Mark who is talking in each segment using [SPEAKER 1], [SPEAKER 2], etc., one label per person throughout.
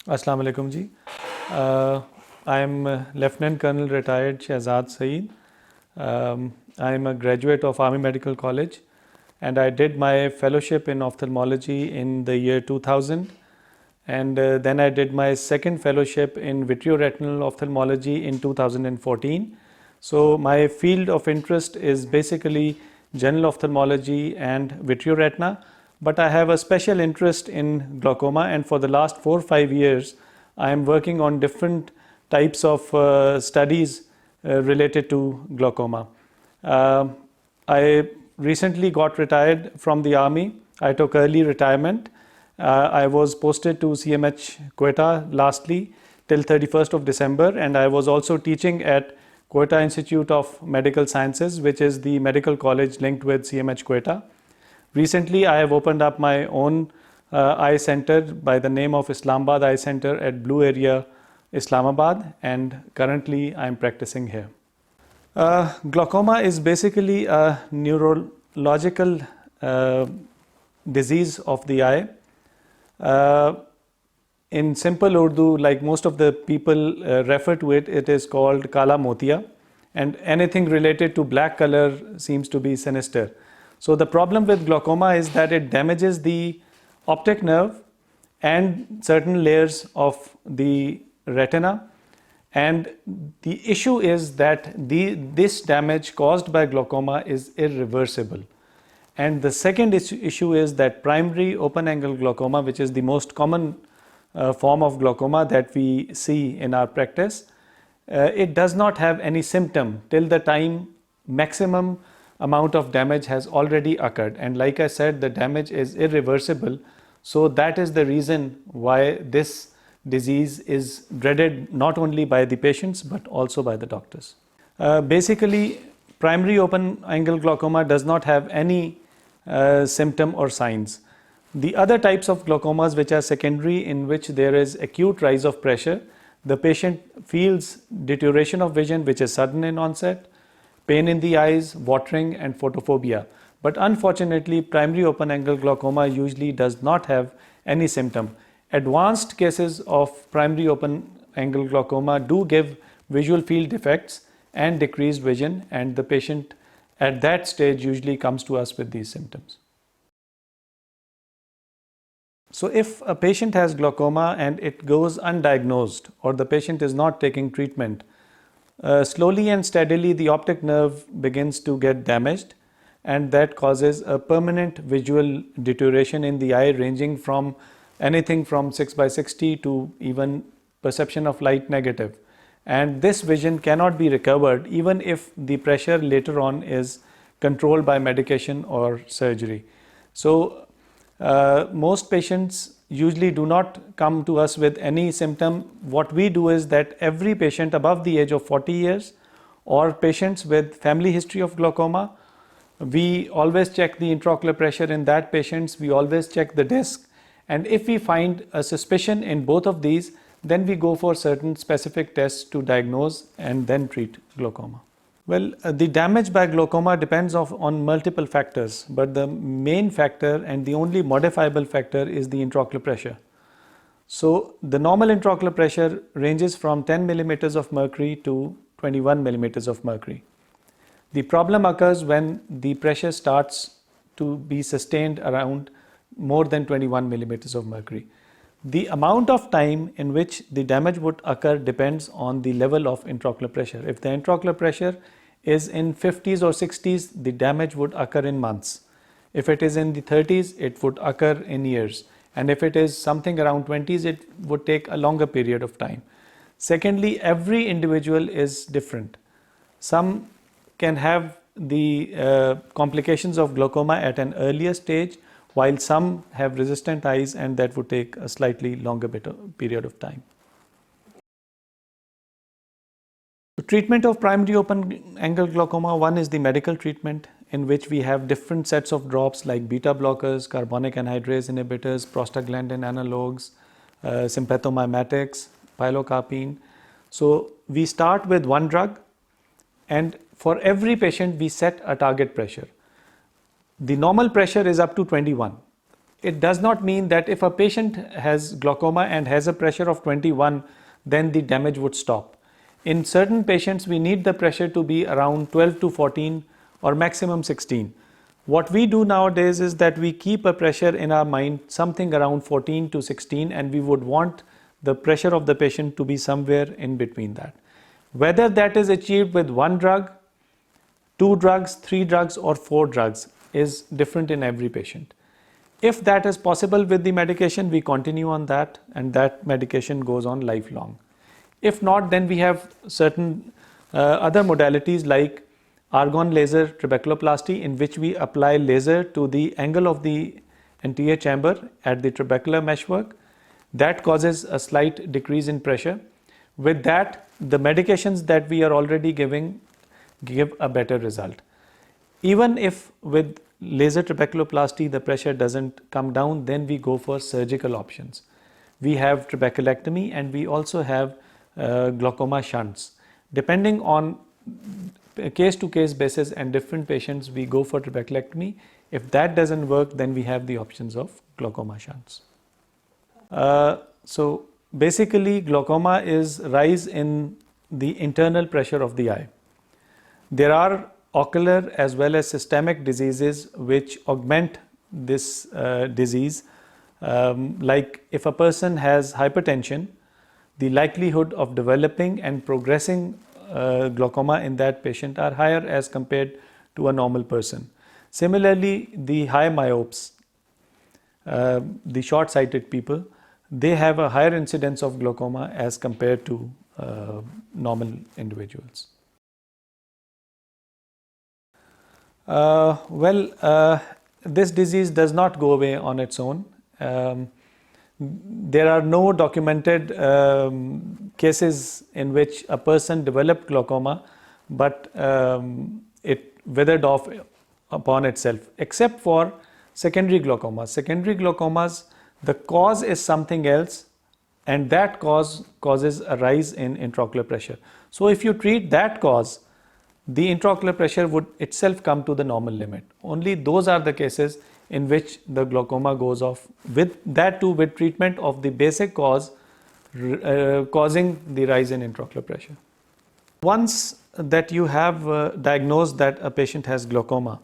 [SPEAKER 1] Assalamu alaikum ji. I am Lieutenant Colonel retired Shahzad Saeed. I am a graduate of Army Medical College and I did my fellowship in ophthalmology in the year 2000, and then I did my second fellowship in vitreoretinal ophthalmology in 2014. So my field of interest is basically general ophthalmology and vitreoretina, but I have a special interest in glaucoma, and for the last 4 or 5 years I am working on different types of studies related to glaucoma. I recently got retired from the army. I took early retirement. I was posted to CMH Quetta lastly till 31st of December, and I was also teaching at Quetta Institute of Medical Sciences, which is the medical college linked with CMH Quetta. Recently, I have opened up my own eye center by the name of Islamabad Eye Center at Blue Area, Islamabad, and currently I am practicing here. Glaucoma is basically a neurological disease of the eye. In simple Urdu, like most of the people refer to it, it is called Kala Motia, and anything related to black color seems to be sinister. So the problem with glaucoma is that it damages the optic nerve and certain layers of the retina, and the issue is that this damage caused by glaucoma is irreversible. And the second issue is that primary open angle glaucoma, which is the most common form of glaucoma that we see in our practice, it does not have any symptom till the time maximum amount of damage has already occurred. And like I said, the damage is irreversible. So that is the reason why this disease is dreaded not only by the patients but also by the doctors. Basically, primary open angle glaucoma does not have any symptom or signs. The other types of glaucomas which are secondary, in which there is acute rise of pressure, the patient feels deterioration of vision which is sudden in onset, pain in the eyes, watering and photophobia. But unfortunately, primary open angle glaucoma usually does not have any symptom. Advanced cases of primary open angle glaucoma do give visual field defects and decreased vision, and the patient at that stage usually comes to us with these symptoms. So if a patient has glaucoma and it goes undiagnosed, or the patient is not taking treatment, slowly and steadily the optic nerve begins to get damaged, and that causes a permanent visual deterioration in the eye, ranging from anything from 6/60 to even perception of light negative. And this vision cannot be recovered even if the pressure later on is controlled by medication or surgery. So most patients usually do not come to us with any symptom. What we do is that every patient above the age of 40 years or patients with family history of glaucoma, we always check the intraocular pressure in that patients, we always check the disc, and if we find a suspicion in both of these, then we go for certain specific tests to diagnose and then treat glaucoma. Well, the damage by glaucoma depends on multiple factors, but the main factor and the only modifiable factor is the intraocular pressure. So the normal intraocular pressure ranges from 10 millimeters of mercury to 21 millimeters of mercury. The problem occurs when the pressure starts to be sustained around more than 21 millimeters of mercury. The amount of time in which the damage would occur depends on the level of intraocular pressure. If the intraocular pressure is in 50s or 60s, the damage would occur in months. If it is in the 30s, it would occur in years. And if it is something around 20s, it would take a longer period of time. Secondly, every individual is different. Some can have the complications of glaucoma at an earlier stage, while some have resistant eyes, and that would take a slightly longer period of time. The treatment of primary open angle glaucoma, one is the medical treatment, in which we have different sets of drops like beta blockers, carbonic anhydrase inhibitors, prostaglandin analogues, sympathomimetics, pilocarpine. So we start with one drug, and for every patient we set a target pressure. The normal pressure is up to 21. it does not mean that if a patient has glaucoma and has a pressure of 21, then the damage would stop. In certain patients, we need the pressure to be around 12 to 14 or maximum 16. What we do nowadays is that we keep a pressure in our mind something around 14 to 16, and we would want the pressure of the patient to be somewhere in between that. Whether that is achieved with one drug, two drugs, three drugs, or four drugs is different in every patient. If that is possible with the medication, we continue on that, and that medication goes on lifelong. If not, then we have certain other modalities like argon laser trabeculoplasty, in which we apply laser to the angle of the anterior chamber at the trabecular meshwork. That causes a slight decrease in pressure. With that, the medications that we are already giving give a better result. Even if with laser trabeculoplasty the pressure doesn't come down, then we go for surgical options. We have trabeculectomy, and we also have glaucoma shunts. Depending on case-to-case basis and different patients, we go for trabeculectomy. If that doesn't work, then we have the options of glaucoma shunts. So basically, glaucoma is rise in the internal pressure of the eye. There are ocular as well as systemic diseases which augment this disease. Like if a person has hypertension, the likelihood of developing and progressing glaucoma in that patient are higher as compared to a normal person. Similarly, the high myopes, the short-sighted people, they have a higher incidence of glaucoma as compared to normal individuals. This disease does not go away on its own. There are no documented cases in which a person developed glaucoma, but it withered off upon itself, except for secondary glaucomas. Secondary glaucomas, the cause is something else, and that cause causes a rise in intraocular pressure. So if you treat that cause, the intraocular pressure would itself come to the normal limit. Only those are the cases in which the glaucoma goes off, with that too with treatment of the basic cause causing the rise in intraocular pressure. Once that you have diagnosed that a patient has glaucoma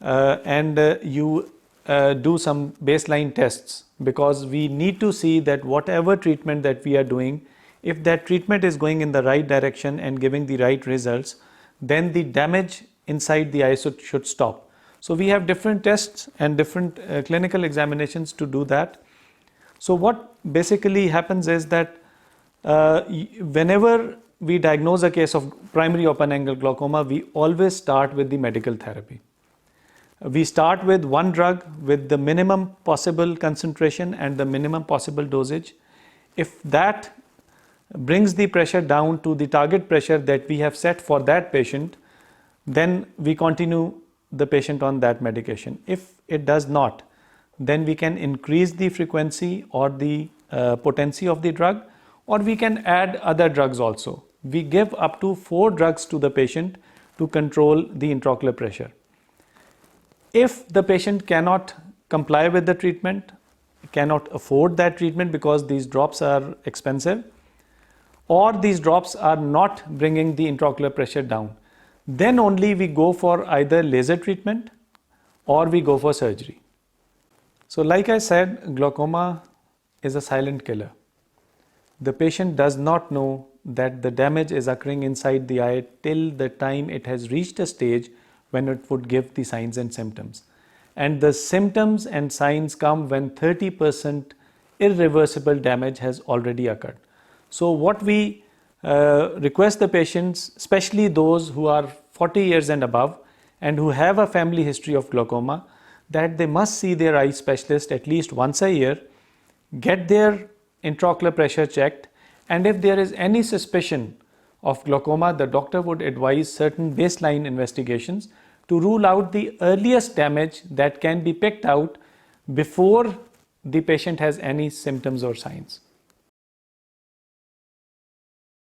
[SPEAKER 1] and you do some baseline tests, because we need to see that whatever treatment that we are doing, if that treatment is going in the right direction and giving the right results, then the damage inside the eye should stop. So we have different tests and different clinical examinations to do that. So what basically happens is that whenever we diagnose a case of primary open angle glaucoma, we always start with the medical therapy. We start with one drug with the minimum possible concentration and the minimum possible dosage. If that brings the pressure down to the target pressure that we have set for that patient, then we continue the patient on that medication. If it does not, then we can increase the frequency or the potency of the drug, or we can add other drugs also. We give up to 4 drugs to the patient to control the intraocular pressure. If the patient cannot comply with the treatment, cannot afford that treatment because these drops are expensive, or these drops are not bringing the intraocular pressure down, then only we go for either laser treatment or we go for surgery. So like I said, glaucoma is a silent killer. The patient does not know that the damage is occurring inside the eye till the time it has reached a stage when it would give the signs and symptoms. And the symptoms and signs come when 30% irreversible damage has already occurred. So what we request the patients, especially those who are 40 years and above and who have a family history of glaucoma, that they must see their eye specialist at least once a year, get their intraocular pressure checked, and if there is any suspicion of glaucoma, the doctor would advise certain baseline investigations to rule out the earliest damage that can be picked out before the patient has any symptoms or signs.